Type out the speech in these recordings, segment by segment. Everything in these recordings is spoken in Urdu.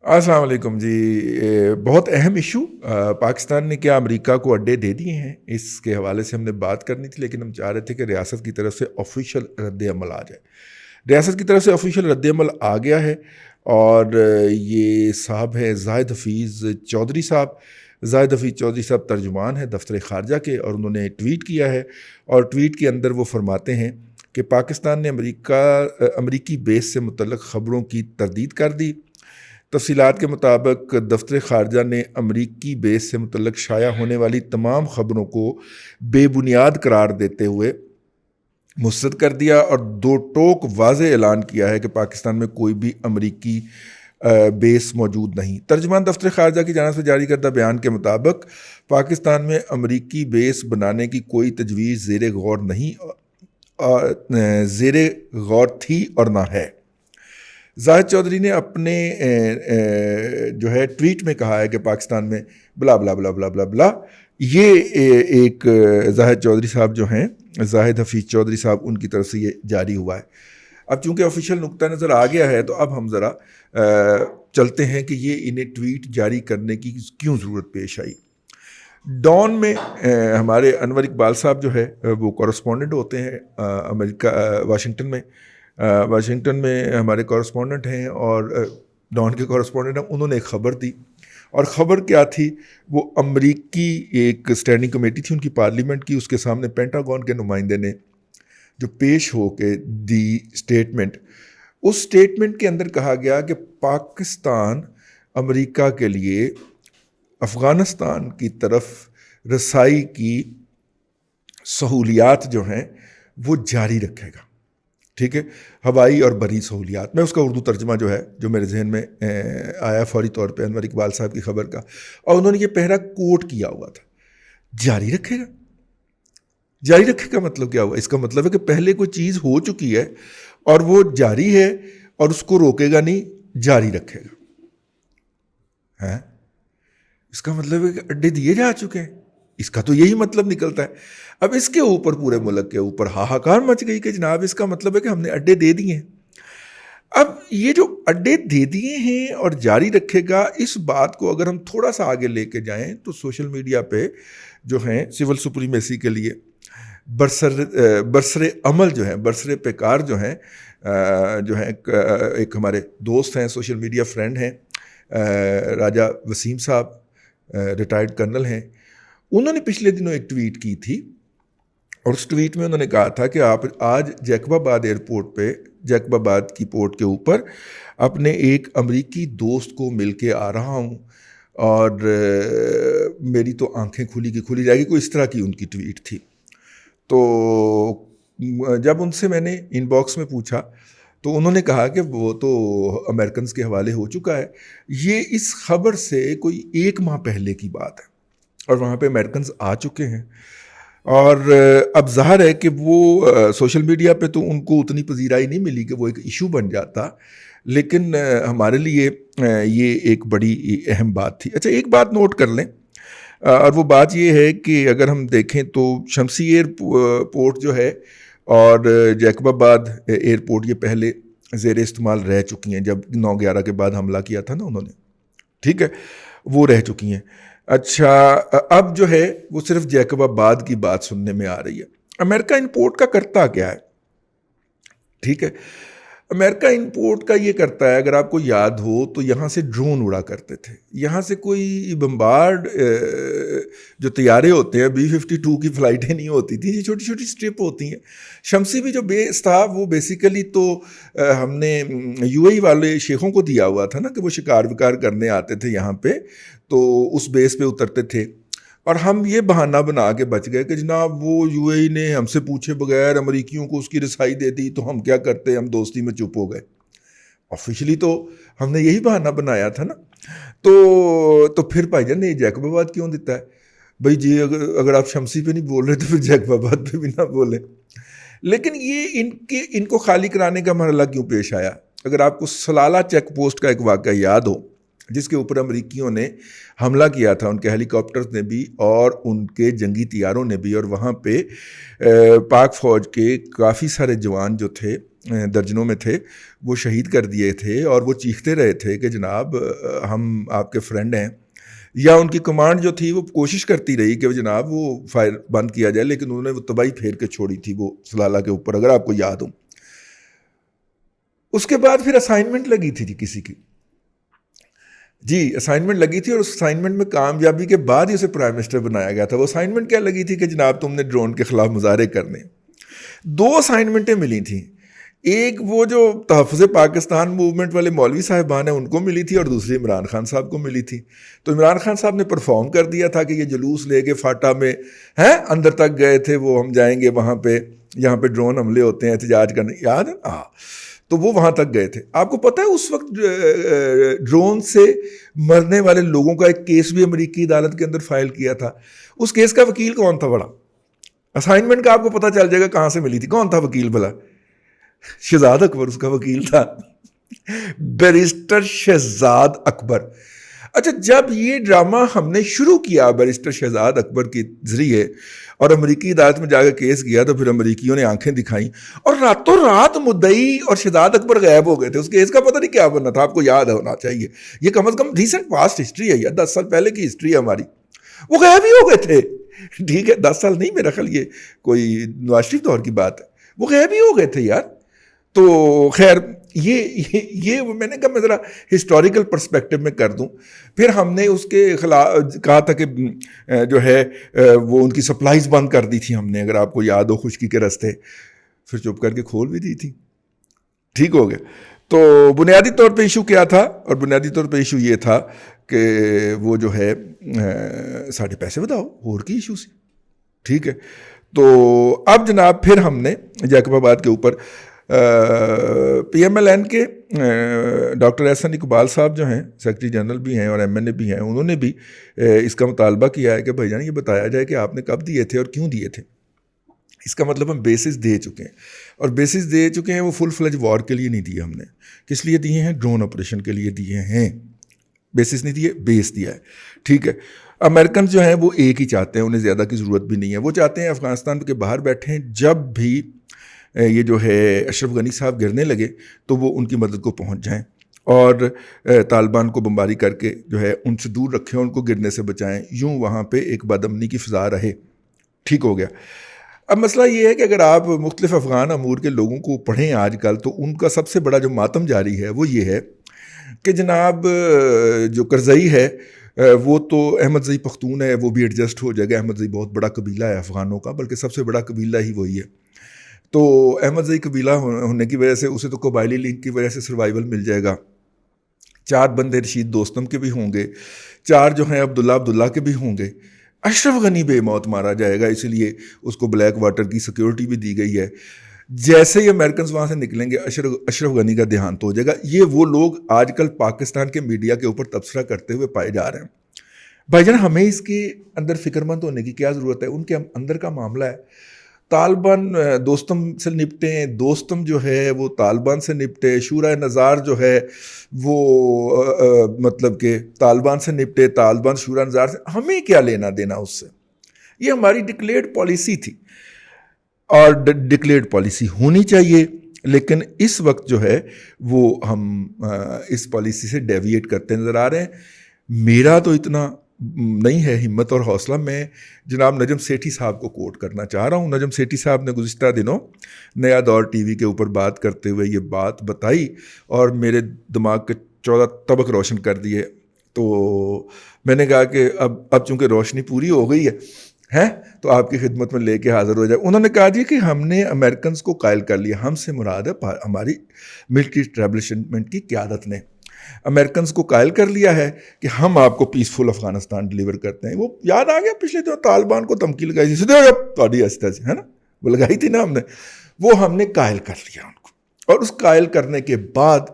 السلام علیکم جی۔ بہت اہم ایشو، پاکستان نے کیا امریکہ کو اڈے دے دیے ہیں، اس کے حوالے سے ہم نے بات کرنی تھی، لیکن ہم چاہ رہے تھے کہ ریاست کی طرف سے آفیشیل رد عمل آ جائے۔ ریاست کی طرف سے آفیشیل رد عمل آ گیا ہے، اور یہ صاحب ہے زاہد حفیظ چودھری صاحب۔ زاہد حفیظ چودھری صاحب ترجمان ہیں دفتر خارجہ کے، اور انہوں نے ٹویٹ کیا ہے، اور ٹویٹ کے اندر وہ فرماتے ہیں کہ پاکستان نے امریکی بیس سے متعلق خبروں کی تردید کر دی۔ تفصیلات کے مطابق دفتر خارجہ نے امریکی بیس سے متعلق شائع ہونے والی تمام خبروں کو بے بنیاد قرار دیتے ہوئے مسترد کر دیا، اور دو ٹوک واضح اعلان کیا ہے کہ پاکستان میں کوئی بھی امریکی بیس موجود نہیں۔ ترجمان دفتر خارجہ کی جانب سے جاری کردہ بیان کے مطابق پاکستان میں امریکی بیس بنانے کی کوئی تجویز زیر غور تھی اور نہ ہے۔ زاہد چودھری نے اپنے جو ہے ٹویٹ میں کہا ہے کہ پاکستان میں بلا بلا بلا بلا بلا بلا۔ یہ ایک زاہد چودھری صاحب جو ہیں، زاہد حفیظ چودھری صاحب، ان کی طرف سے یہ جاری ہوا ہے۔ اب چونکہ آفیشیل نقطہ نظر آ گیا ہے، تو اب ہم ذرا چلتے ہیں کہ یہ انہیں ٹویٹ جاری کرنے کی کیوں ضرورت پیش آئی۔ ڈان میں ہمارے انور اقبال صاحب جو ہے وہ کورسپونڈنٹ ہوتے ہیں امریکہ، واشنگٹن میں ہمارے کورسپونڈنٹ ہیں، اور ڈان کے کورسپونڈنٹ ہیں۔ انہوں نے ایک خبر دی، اور خبر کیا تھی؟ وہ امریکی ایک اسٹینڈنگ کمیٹی تھی ان کی پارلیمنٹ کی، اس کے سامنے پینٹاگون کے نمائندے نے جو پیش ہو کے دی اسٹیٹمنٹ، اس اسٹیٹمنٹ کے اندر کہا گیا کہ پاکستان امریکہ کے لیے افغانستان کی طرف رسائی کی سہولیات جو ہیں وہ جاری رکھے گا، ٹھیک ہے، ہوائی اور بری سہولیات۔ میں اس کا اردو ترجمہ جو ہے جو میرے ذہن میں آیا فوری طور پہ انور اقبال صاحب کی خبر کا، اور انہوں نے یہ پہرا کوٹ کیا ہوا تھا، جاری رکھے گا۔ جاری رکھے کا مطلب کیا ہوا؟ اس کا مطلب ہے کہ پہلے کوئی چیز ہو چکی ہے اور وہ جاری ہے، اور اس کو روکے گا نہیں، جاری رکھے گا۔ اس کا مطلب ہے کہ اڈے دیے جا چکے ہیں، اس کا تو یہی مطلب نکلتا ہے۔ اب اس کے اوپر پورے ملک کے اوپر ہاہاکار مچ گئی کہ جناب اس کا مطلب ہے کہ ہم نے اڈے دے دیے ہیں۔ اب یہ جو اڈے دے دیے ہیں اور جاری رکھے گا، اس بات کو اگر ہم تھوڑا سا آگے لے کے جائیں تو سوشل میڈیا پہ جو ہیں سول سپریمیسی کے لیے برسر عمل جو ہیں، برسر پیکار جو ہیں ایک ہمارے دوست ہیں، سوشل میڈیا فرینڈ ہیں، راجہ وسیم صاحب، ریٹائرڈ کرنل ہیں۔ انہوں نے پچھلے دنوں ایک ٹویٹ کی تھی، اور اس ٹویٹ میں انہوں نے کہا تھا کہ آپ آج جیکب آباد ایئرپورٹ پہ، جیکب آباد کی پورٹ کے اوپر اپنے ایک امریکی دوست کو مل کے آ رہا ہوں، اور میری تو آنکھیں کھلی کی کھلی جائے گی، کوئی اس طرح کی ان کی ٹویٹ تھی۔ تو جب ان سے میں نے ان باکس میں پوچھا تو انہوں نے کہا کہ وہ تو امریکنز کے حوالے ہو چکا ہے۔ یہ اس خبر سے کوئی 1 ماہ پہلے کی بات ہے، اور وہاں پہ امریکنز آ چکے ہیں، اور اب ظاہر ہے کہ وہ سوشل میڈیا پہ تو ان کو اتنی پذیرائی نہیں ملی کہ وہ ایک ایشو بن جاتا، لیکن ہمارے لیے یہ ایک بڑی اہم بات تھی۔ اچھا، ایک بات نوٹ کر لیں، اور وہ بات یہ ہے کہ اگر ہم دیکھیں تو شمسی ایئرپورٹ جو ہے اور جیکب آباد ایئرپورٹ، یہ پہلے زیر استعمال رہ چکی ہیں، جب 9/11 کے بعد حملہ کیا تھا نا انہوں نے، ٹھیک ہے، وہ رہ چکی ہیں۔ اچھا، اب جو ہے وہ صرف جیکب آباد کی بات سننے میں آ رہی ہے۔ امریکہ امپورٹ کا کرتا کیا ہے؟ ٹھیک ہے، امریکہ امپورٹ کا یہ کرتا ہے، اگر آپ کو یاد ہو تو یہاں سے ڈرون اڑا کرتے تھے، یہاں سے کوئی بمبارڈ جو طیارے ہوتے ہیں B-52 کی فلائٹیں نہیں ہوتی تھیں، یہ چھوٹی چھوٹی اسٹرپ ہوتی ہیں۔ شمسی بھی جو بیس تھا وہ بیسیکلی تو ہم نے UAE والے شیخوں کو دیا ہوا تھا نا، کہ وہ شکار وکار کرنے آتے تھے یہاں پہ، تو اس بیس پہ اترتے تھے، اور ہم یہ بہانہ بنا کے بچ گئے کہ جناب وہ UAE نے ہم سے پوچھے بغیر امریکیوں کو اس کی رسائی دے دی، تو ہم کیا کرتے، ہم دوستی میں چپ ہو گئے۔ آفیشلی تو ہم نے یہی بہانہ بنایا تھا نا۔ تو پھر بھائی جان نے جیکب آباد کیوں دیتا ہے؟ بھائی جی اگر آپ شمسی پہ نہیں بول رہے تو پھر جیکب آباد پہ بھی نہ بولیں۔ لیکن یہ ان کو خالی کرانے کا مرحلہ کیوں پیش آیا؟ اگر آپ کو سلالہ چیک پوسٹ کا ایک واقعہ یاد ہو جس کے اوپر امریکیوں نے حملہ کیا تھا، ان کے ہیلی کاپٹرز نے بھی اور ان کے جنگی طیاروں نے بھی، اور وہاں پہ پاک فوج کے کافی سارے جوان جو تھے، درجنوں میں تھے، وہ شہید کر دیے تھے، اور وہ چیختے رہے تھے کہ جناب ہم آپ کے فرینڈ ہیں، یا ان کی کمانڈ جو تھی وہ کوشش کرتی رہی کہ جناب وہ فائر بند کیا جائے، لیکن انہوں نے وہ تباہی پھیر کے چھوڑی تھی وہ سلالہ کے اوپر، اگر آپ کو یاد ہو۔ اس کے بعد پھر اسائنمنٹ لگی تھی کسی کی، جی اسائنمنٹ لگی تھی، اور اس اسائنمنٹ میں کامیابی کے بعد ہی اسے پرائم منسٹر بنایا گیا تھا۔ وہ اسائنمنٹ کیا لگی تھی کہ جناب تم نے ڈرون کے خلاف مظاہرے کرنے۔ 2 اسائنمنٹیں ملی تھیں، ایک وہ جو تحفظ پاکستان موومنٹ والے مولوی صاحبان ہیں ان کو ملی تھی، اور دوسری عمران خان صاحب کو ملی تھی۔ تو عمران خان صاحب نے پرفارم کر دیا تھا کہ یہ جلوس لے کے فاٹا میں اندر تک گئے تھے، وہ ہم جائیں گے وہاں پہ، یہاں پہ ڈرون حملے ہوتے ہیں احتجاج کرنے، یاد ہے؟ ہاں، تو وہ وہاں تک گئے تھے۔ آپ کو پتہ ہے اس وقت ڈرون سے مرنے والے لوگوں کا ایک کیس بھی امریکی عدالت کے اندر فائل کیا تھا۔ اس کیس کا وکیل کون تھا؟ بڑا اسائنمنٹ کا آپ کو پتہ چل جائے گا کہاں سے ملی تھی، کون تھا وکیل بھلا؟ شہزاد اکبر اس کا وکیل تھا، بیرسٹر شہزاد اکبر۔ اچھا، جب یہ ڈرامہ ہم نے شروع کیا بیرسٹر شہزاد اکبر کے ذریعے اور امریکی عدالت میں جا کے کیس کیا، تو پھر امریکیوں نے آنکھیں دکھائیں اور راتوں رات مدعی اور شہزاد اکبر غائب ہو گئے تھے۔ اس کیس کا پتہ نہیں کیا بننا تھا، آپ کو یاد ہونا چاہیے، یہ کم از کم ریسنٹ پاسٹ ہسٹری ہے، یا 10 سال پہلے کی ہسٹری ہے ہماری۔ وہ غائب ہی ہو گئے تھے، ٹھیک ہے، 10 سال نہیں، میرا خیال یہ کوئی نواز شریف دور کی بات ہے، وہ غائب ہی ہو گئے تھے یار۔ تو خیر یہ میں نے کہا میں ذرا ہسٹوریکل پرسپیکٹو میں کر دوں۔ پھر ہم نے اس کے خلاف کہا تھا کہ جو ہے وہ ان کی سپلائیز بند کر دی تھی ہم نے، اگر آپ کو یاد ہو، خشکی کے راستے، پھر چپ کر کے کھول بھی دی تھی، ٹھیک ہو گیا۔ تو بنیادی طور پہ ایشو کیا تھا؟ اور بنیادی طور پہ ایشو یہ تھا کہ وہ جو ہے ساڑھے پیسے بتاؤ، اور کی ایشو سی، ٹھیک ہے۔ تو اب جناب پھر ہم نے جیکب آباد کے اوپر پی ایم ایل این کے ڈاکٹر احسن اقبال صاحب جو ہیں، سیکرٹری جنرل بھی ہیں اور ایم این اے بھی ہیں، انہوں نے بھی اس کا مطالبہ کیا ہے کہ بھائی جان یہ بتایا جائے کہ آپ نے کب دیے تھے اور کیوں دیے تھے۔ اس کا مطلب ہم بیسز دے چکے ہیں، اور بیسز دے چکے ہیں وہ فل فلیج وار کے لیے نہیں دیے ہم نے، کس لیے دیے ہیں؟ ڈرون آپریشن کے لیے دیے ہیں، بیسز نہیں دیے، بیس دیا ہے، ٹھیک ہے۔ امریکنز جو ہیں وہ ایک ہی چاہتے ہیں، انہیں زیادہ کی ضرورت بھی نہیں ہے، وہ چاہتے ہیں افغانستان کے باہر بیٹھے ہیں، جب بھی یہ جو ہے اشرف غنی صاحب گرنے لگے تو وہ ان کی مدد کو پہنچ جائیں، اور طالبان کو بمباری کر کے جو ہے ان سے دور رکھیں، ان کو گرنے سے بچائیں، یوں وہاں پہ ایک بد امنی کی فضا رہے، ٹھیک ہو گیا۔ اب مسئلہ یہ ہے کہ اگر آپ مختلف افغان امور کے لوگوں کو پڑھیں آج کل، تو ان کا سب سے بڑا جو ماتم جاری ہے وہ یہ ہے کہ جناب جو کرزئی ہے وہ تو احمد زئی پختون ہے، وہ بھی ایڈجسٹ ہو جائے گا، احمد زئی بہت بڑا قبیلہ ہے افغانوں کا، بلکہ سب سے بڑا قبیلہ ہی وہی ہے، تو احمد زئی قبیلہ ہونے کی وجہ سے اسے تو قبائلی لنک کی وجہ سے سروائیول مل جائے گا، 4 بندے رشید دوستم کے بھی ہوں گے، 4 جو ہیں عبداللہ کے بھی ہوں گے، اشرف غنی بے موت مارا جائے گا، اس لیے اس کو بلیک واٹر کی سیکیورٹی بھی دی گئی ہے۔ جیسے ہی امریکنز وہاں سے نکلیں گے اشرف غنی کا دیہانت ہو جائے گا۔ یہ وہ لوگ آج کل پاکستان کے میڈیا کے اوپر تبصرہ کرتے ہوئے پائے جا رہے ہیں۔ بھائی جان ہمیں اس کے اندر فکر مند ہونے کی کیا ضرورت ہے؟ ان کے اندر کا معاملہ ہے، طالبان دوستم سے نپٹیں، دوستم جو ہے وہ طالبان سے نپٹے، شورا نظار جو ہے وہ مطلب کہ طالبان سے نپٹے، طالبان شورا نظار سے، ہمیں کیا لینا دینا اس سے؟ یہ ہماری ڈکلیئرڈ پالیسی تھی، اور ڈکلیئرڈ پالیسی ہونی چاہیے، لیکن اس وقت جو ہے وہ ہم اس پالیسی سے ڈیویٹ کرتے نظر آ رہے ہیں۔ میرا تو اتنا نہیں ہے ہمت اور حوصلہ، میں جناب نجم سیٹھی صاحب کو کوٹ کرنا چاہ رہا ہوں۔ نجم سیٹھی صاحب نے گزشتہ دنوں نیا دور ٹی وی کے اوپر بات کرتے ہوئے یہ بات بتائی اور میرے دماغ کے 14 طبق روشن کر دیے، تو میں نے کہا کہ اب چونکہ روشنی پوری ہو گئی ہے تو آپ کی خدمت میں لے کے حاضر ہو جائے۔ انہوں نے کہا جی کہ ہم نے امریکنز کو قائل کر لیا، ہم سے مراد ہے ہماری ملٹری اسٹیبلشمنٹ کی قیادت نے امریکنز کو قائل کر لیا ہے کہ ہم آپ کو پیسفل افغانستان ڈیلیور کرتے ہیں۔ وہ یاد آ گیا پچھلے دنوں طالبان کو دھمکی لگائی تھی، تھوڑی آہستہ سے، ہے نا، وہ لگائی تھی نا ہم نے، وہ ہم نے قائل کر لیا ان کو، اور اس قائل کرنے کے بعد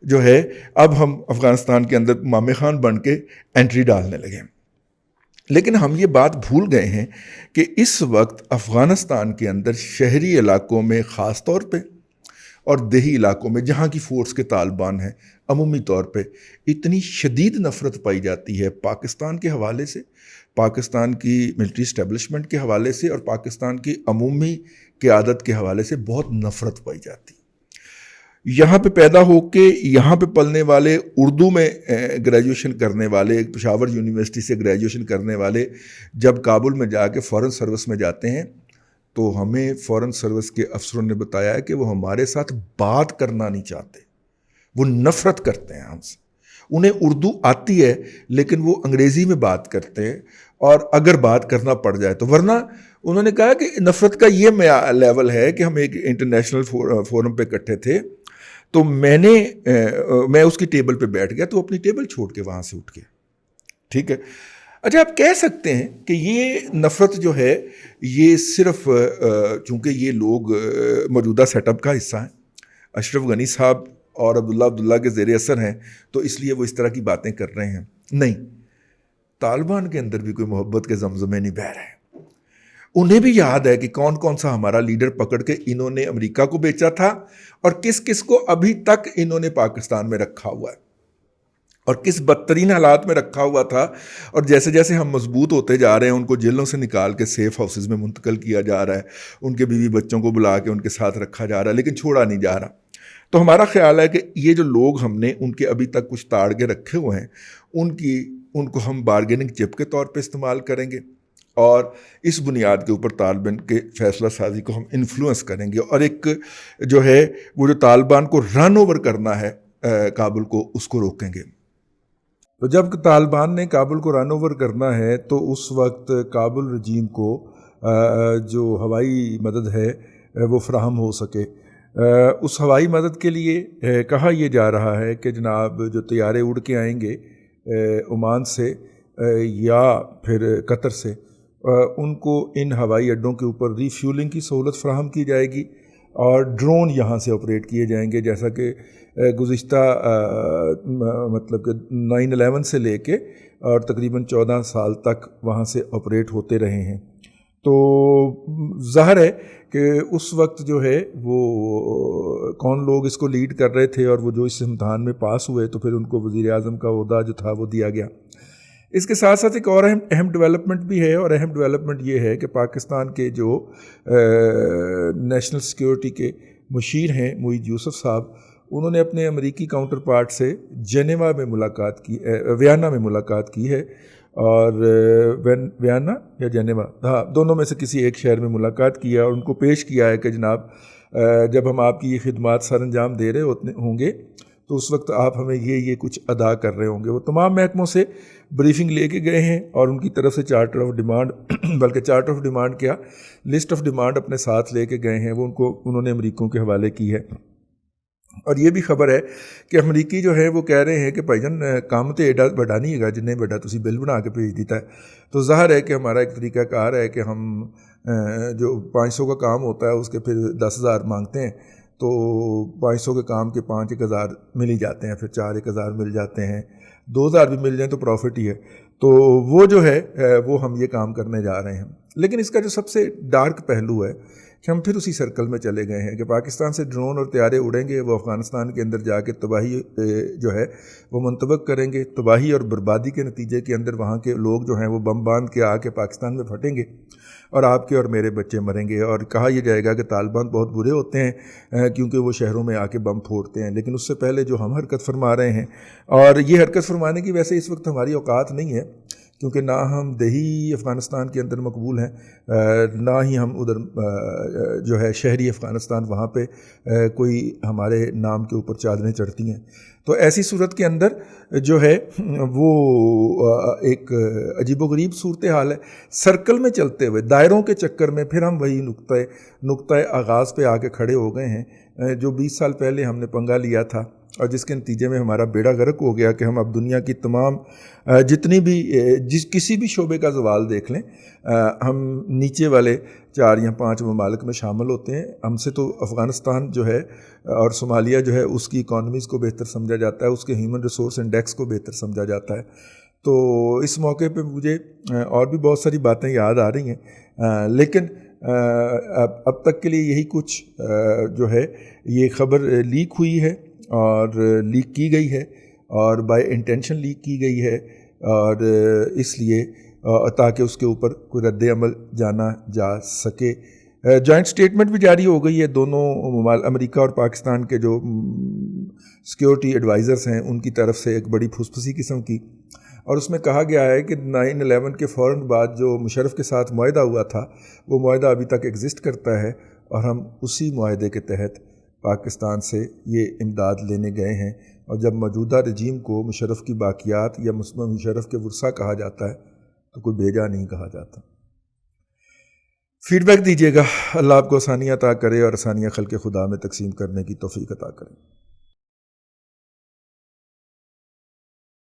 جو ہے اب ہم افغانستان کے اندر مامے خان بن کے انٹری ڈالنے لگے۔ لیکن ہم یہ بات بھول گئے ہیں کہ اس وقت افغانستان کے اندر شہری علاقوں میں خاص طور پہ اور دیہی علاقوں میں جہاں کی فورس کے طالبان ہیں عمومی طور پہ اتنی شدید نفرت پائی جاتی ہے پاکستان کے حوالے سے، پاکستان کی ملٹری اسٹیبلشمنٹ کے حوالے سے اور پاکستان کی عمومی قیادت کے حوالے سے بہت نفرت پائی جاتی ہے۔ یہاں پہ پیدا ہو کے یہاں پہ پلنے والے، اردو میں گریجویشن کرنے والے، پشاور یونیورسٹی سے گریجویشن کرنے والے جب کابل میں جا کے فورن سروس میں جاتے ہیں تو ہمیں فورن سروس کے افسروں نے بتایا کہ وہ ہمارے ساتھ بات کرنا نہیں چاہتے، وہ نفرت کرتے ہیں ہم سے۔ انہیں اردو آتی ہے لیکن وہ انگریزی میں بات کرتے ہیں، اور اگر بات کرنا پڑ جائے تو، ورنہ انہوں نے کہا کہ نفرت کا یہ لیول ہے کہ ہم ایک انٹرنیشنل فورم پہ اکٹھے تھے، تو میں اس کی ٹیبل پہ بیٹھ گیا تو اپنی ٹیبل چھوڑ کے وہاں سے اٹھ گیا۔ ٹھیک ہے، اچھا آپ کہہ سکتے ہیں کہ یہ نفرت جو ہے یہ صرف چونکہ یہ لوگ موجودہ سیٹ اپ کا حصہ ہیں، اشرف غنی صاحب اور عبداللہ کے زیر اثر ہیں تو اس لیے وہ اس طرح کی باتیں کر رہے ہیں، نہیں، طالبان کے اندر بھی کوئی محبت کے زمزمے نہیں بہہ رہے۔ انہیں بھی یاد ہے کہ کون کون سا ہمارا لیڈر پکڑ کے انہوں نے امریکہ کو بیچا تھا اور کس کس کو ابھی تک انہوں نے پاکستان میں رکھا ہوا ہے اور کس بدترین حالات میں رکھا ہوا تھا، اور جیسے جیسے ہم مضبوط ہوتے جا رہے ہیں ان کو جیلوں سے نکال کے سیف ہاؤسز میں منتقل کیا جا رہا ہے، ان کے بیوی بچوں کو بلا کے ان کے ساتھ رکھا جا رہا ہے لیکن چھوڑا نہیں جا رہا۔ تو ہمارا خیال ہے کہ یہ جو لوگ ہم نے ان کے ابھی تک کچھ تاڑ کے رکھے ہوئے ہیں ان کو ہم بارگیننگ چپ کے طور پہ استعمال کریں گے، اور اس بنیاد کے اوپر طالبان کے فیصلہ سازی کو ہم انفلوئنس کریں گے، اور ایک جو ہے وہ جو طالبان کو رن اوور کرنا ہے کابل کو، اس کو روکیں گے۔ تو جب طالبان نے کابل کو رن اوور کرنا ہے تو اس وقت کابل رجیم کو جو ہوائی مدد ہے وہ فراہم ہو سکے، اس ہوائی مدد کے لیے کہا یہ جا رہا ہے کہ جناب جو طیارے اڑ کے آئیں گے عمان سے یا پھر قطر سے، ان کو ان ہوائی اڈوں کے اوپر ری فیولنگ کی سہولت فراہم کی جائے گی، اور ڈرون یہاں سے آپریٹ کیے جائیں گے، جیسا کہ گزشتہ مطلب کہ 9/11 سے لے کے اور تقریباً 14 سال تک وہاں سے آپریٹ ہوتے رہے ہیں۔ تو ظاہر ہے کہ اس وقت جو ہے وہ کون لوگ اس کو لیڈ کر رہے تھے، اور وہ جو اس امتحان میں پاس ہوئے تو پھر ان کو وزیر اعظم کا عہدہ جو تھا وہ دیا گیا۔ اس کے ساتھ ساتھ ایک اور اہم ڈیولپمنٹ بھی ہے، اور اہم ڈیولپمنٹ یہ ہے کہ پاکستان کے جو نیشنل سیکیورٹی کے مشیر ہیں معید یوسف صاحب، انہوں نے اپنے امریکی کاؤنٹر پارٹ سے جنیوا میں ملاقات کی، ویانا میں ملاقات کی ہے، اور ویانا یا جنیوا، ہاں دونوں میں سے کسی ایک شہر میں ملاقات کیا، اور ان کو پیش کیا ہے کہ جناب جب ہم آپ کی یہ خدمات سر انجام دے رہے ہوں گے تو اس وقت آپ ہمیں یہ کچھ ادا کر رہے ہوں گے۔ وہ تمام محکموں سے بریفنگ لے کے گئے ہیں، اور ان کی طرف سے چارٹر آف ڈیمانڈ بلکہ چارٹر آف ڈیمانڈ کیا، لسٹ آف ڈیمانڈ اپنے ساتھ لے کے گئے ہیں، وہ انہوں نے امریکیوں کے حوالے کی ہے۔ اور یہ بھی خبر ہے کہ امریکی جو ہے وہ کہہ رہے ہیں کہ بھائی جان کام تو ایڈا بڑا نہیں ہے جنہیں بڑا تسی بل بنا کے بھیج دیتا ہے۔ تو ظاہر ہے کہ ہمارا ایک طریقہ کار ہے کہ ہم جو 500 کا کام ہوتا ہے اس کے پھر 10,000 مانگتے ہیں، تو 500 کے کام کے 5,000 مل ہی جاتے ہیں، پھر 4,000 مل جاتے ہیں، 2,000 بھی مل جائیں تو پروفٹ ہی ہے۔ تو وہ جو ہے وہ ہم یہ کام کرنے جا رہے ہیں۔ لیکن اس کا جو سب سے ڈارک پہلو ہے کہ ہم پھر اسی سرکل میں چلے گئے ہیں کہ پاکستان سے ڈرون اور طیارے اڑیں گے، وہ افغانستان کے اندر جا کے تباہی جو ہے وہ منطبق کریں گے، تباہی اور بربادی کے نتیجے کے اندر وہاں کے لوگ جو ہیں وہ بم باندھ کے آ کے پاکستان میں پھٹیں گے، اور آپ کے اور میرے بچے مریں گے۔ اور کہا یہ جائے گا کہ طالبان بہت برے ہوتے ہیں کیونکہ وہ شہروں میں آ کے بم پھوڑتے ہیں، لیکن اس سے پہلے جو ہم حرکت فرما رہے ہیں، اور یہ حرکت فرمانے کی ویسے اس وقت ہماری اوقات نہیں ہے، کیونکہ نہ ہم دیہی افغانستان کے اندر مقبول ہیں، نہ ہی ہم ادھر جو ہے شہری افغانستان، وہاں پہ کوئی ہمارے نام کے اوپر چادریں چڑھتی ہیں۔ تو ایسی صورت کے اندر جو ہے وہ ایک عجیب و غریب صورتحال ہے۔ سرکل میں چلتے ہوئے، دائروں کے چکر میں پھر ہم وہی نقطۂ آغاز پہ آ کے کھڑے ہو گئے ہیں جو 20 سال پہلے ہم نے پنگا لیا تھا، اور جس کے نتیجے میں ہمارا بیڑا غرق ہو گیا کہ ہم اب دنیا کی تمام جتنی بھی کسی بھی شعبے کا زوال دیکھ لیں، ہم نیچے والے 4 یا 5 ممالک میں شامل ہوتے ہیں۔ ہم سے تو افغانستان جو ہے اور صومالیہ جو ہے اس کی اکانومیز کو بہتر سمجھا جاتا ہے، اس کے ہیومن ریسورس انڈیکس کو بہتر سمجھا جاتا ہے۔ تو اس موقع پہ مجھے اور بھی بہت ساری باتیں یاد آ رہی ہیں، لیکن اب تک کے لیے یہی کچھ جو ہے یہ خبر لیک ہوئی ہے اور لیک کی گئی ہے اور بائی انٹینشن لیک کی گئی ہے، اور اس لیے تاکہ اس کے اوپر کوئی رد عمل جانا جا سکے۔ جوائنٹ سٹیٹمنٹ بھی جاری ہو گئی ہے دونوں امریکہ اور پاکستان کے جو سیکیورٹی ایڈوائزرز ہیں ان کی طرف سے، ایک بڑی پھسپھسی قسم کی، اور اس میں کہا گیا ہے کہ 9/11 کے فوراً بعد جو مشرف کے ساتھ معاہدہ ہوا تھا وہ معاہدہ ابھی تک ایگزسٹ کرتا ہے، اور ہم اسی معاہدے کے تحت پاکستان سے یہ امداد لینے گئے ہیں، اور جب موجودہ رجیم کو مشرف کی باقیات یا مشرف کے ورثہ کہا جاتا ہے تو کوئی بھیجا نہیں کہا جاتا۔ فیڈ بیک دیجیے گا، اللہ آپ کو آسانیاں عطا کرے اور آسانیاں خلق خدا میں تقسیم کرنے کی توفیق عطا کرے۔